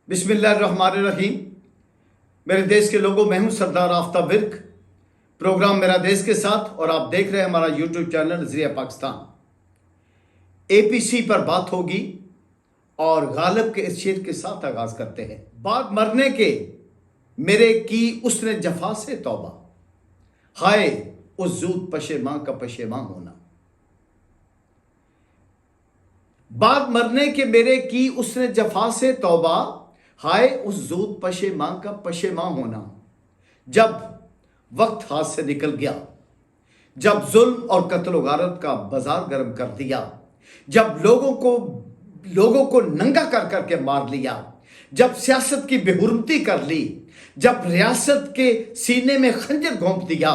बिस्मिल्लाहिर्रहमानिर्रहीम। मेरे देश के लोगों, मैं हूं सरदार आफ्ताब विर्क। प्रोग्राम मेरा देश के साथ और आप देख रहे हैं हमारा यूट्यूब चैनल नजरिया पाकिस्तान। एपीसी पर बात होगी और गालिब के इस शेर के साथ आगाज करते हैं। बाद मरने के मेरे की उसने जफा से तौबा, हाय उस जूद पशेमां का पशेमां होना। बाद मरने के मेरे की उसने जफा से तौबा, हाय उस जूद पशेमां का पशेमां होना। जब वक्त हाथ से निकल गया, जब जुल्म और कत्ल गारत का बाजार गर्म कर दिया, जब लोगों को नंगा कर करके मार लिया, जब सियासत की बेहुरमती कर ली, जब रियासत के सीने में खंजर घोंप दिया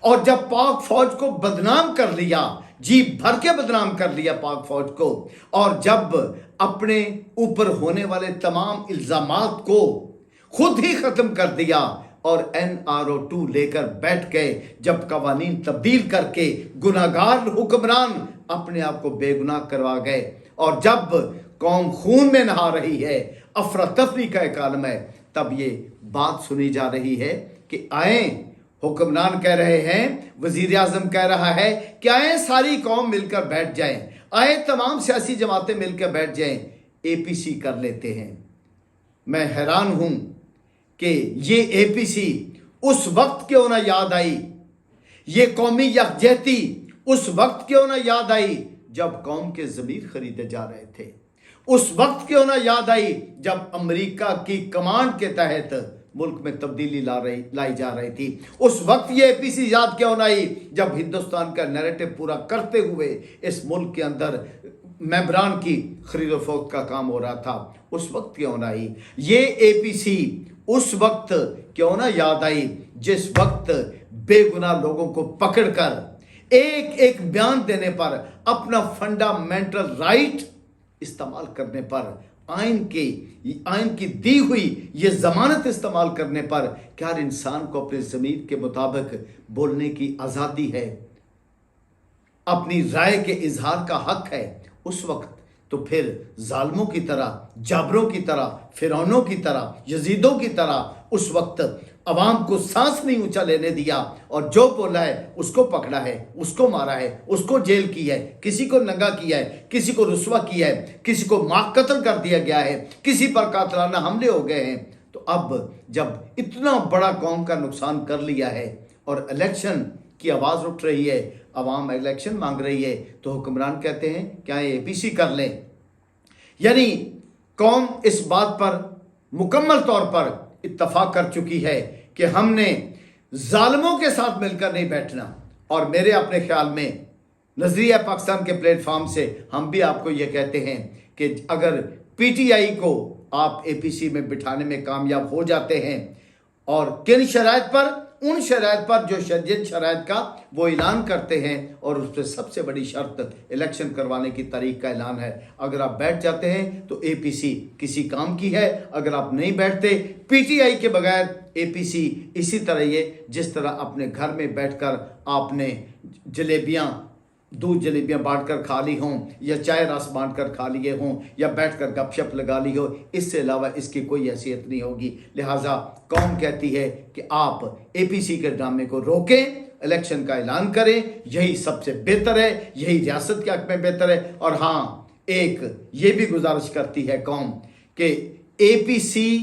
और जब पाक फौज को बदनाम कर लिया, जी भर के बदनाम कर लिया पाक फौज को, और जब अपने ऊपर होने वाले तमाम इल्जामात को खुद ही खत्म कर दिया और NRO2 लेकर बैठ गए, जब कवानीन तब्दील करके गुनाहगार हुक्मरान अपने आप को बेगुनाह करवा गए, और जब कौम खून में नहा रही है, अफरा तफरी का एक आलम है, तब ये बात सुनी जा रही है कि आए, हुक्मरान कह रहे हैं, वजीर आजम कह रहा है कि आए सारी कौम मिलकर बैठ जाएं, आए तमाम सियासी जमातें मिलकर बैठ जाएं, एपीसी कर लेते हैं। मैं हैरान हूं कि ये एपीसी उस वक्त क्यों ना याद आई, ये कौमी यकजहती उस वक्त क्यों ना याद आई जब कौम के ज़मीर खरीदे जा रहे थे, उस वक्त क्यों ना याद आई जब अमेरिका की कमांड के तहत मुल्क में तब्दीली लाई जा रही थी, उस वक्त ये एपीसी याद क्यों ना आई जब हिंदुस्तान का नैरेटिव पूरा करते हुए इस मुल्क के अंदर मेंबरान की खरीदो फरोख्त का काम हो रहा था, उस वक्त क्यों ना आई ये एपीसी, उस वक्त क्यों ना याद आई जिस वक्त बेगुनाह लोगों को पकड़कर एक एक बयान देने पर, अपना फंडामेंटल राइट इस्तेमाल करने पर, आइन की दी हुई ये जमानत इस्तेमाल करने पर, क्या हर इंसान को अपने ज़मीर के मुताबिक बोलने की आज़ादी है, अपनी राय के इजहार का हक है, उस वक्त तो फिर जालिमों की तरह, जाबरों की तरह, फिरौनों की तरह, यजीदों की तरह उस वक्त अवाम को सांस नहीं ऊंचा लेने दिया, और जो बोला है उसको पकड़ा है, उसको मारा है, उसको जेल की है, किसी को नंगा किया है, किसी को रुस्वा किया है, किसी को मार कत्ल कर दिया गया है, किसी पर कातलाना हमले हो गए हैं। तो अब जब इतना बड़ा कौम का नुकसान कर लिया है और इलेक्शन की आवाज़ उठ रही है, अवाम इलेक्शन मांग रही है, तो हुक्मरान कहते हैं क्या ये एपीसी कर लें। यानी कौम इस बात पर मुकम्मल तौर पर इत्तफाक कर चुकी है कि हमने जालिमों के साथ मिलकर नहीं बैठना। और मेरे अपने ख्याल में नजरिया पाकिस्तान के प्लेटफॉर्म से हम भी आपको ये कहते हैं कि अगर पीटीआई को आप एपीसी में बिठाने में कामयाब हो जाते हैं, और किन शराइत पर, उन शराइत पर जो जिन शराइत का वो ऐलान करते हैं, और उस पर सबसे बड़ी शर्त इलेक्शन करवाने की तारीख का ऐलान है। अगर आप बैठ जाते हैं तो एपीसी किसी काम की है, अगर आप नहीं बैठते, पीटीआई के बगैर एपीसी इसी तरह ये जिस तरह अपने घर में बैठकर आपने दूध जलेबियाँ बांट कर खा ली हों, या चाय रस बांट कर खा लिए हों, या बैठकर गपशप लगा ली हो, इससे अलावा इसकी कोई हैसियत नहीं होगी। लिहाजा कौम कहती है कि आप एपीसी के ड्रामे को रोकें, इलेक्शन का ऐलान करें, यही सबसे बेहतर है, यही रियासत के हक में बेहतर है। और हाँ, एक ये भी गुजारिश करती है कौम कि एपीसी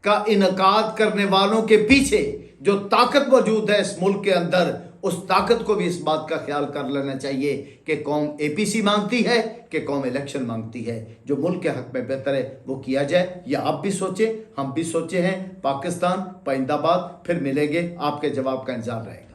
का इनकाद करने वालों के पीछे जो ताकत मौजूद है इस मुल्क के अंदर, उस ताकत को भी इस बात का ख्याल कर लेना चाहिए कि कौम एपीसी मांगती है कि कौम इलेक्शन मांगती है। जो मुल्क के हक में बेहतर है वो किया जाए। या आप भी सोचें, हम भी सोचे हैं। पाकिस्तान पाइंदाबाद। फिर मिलेंगे, आपके जवाब का इंतजार रहेगा।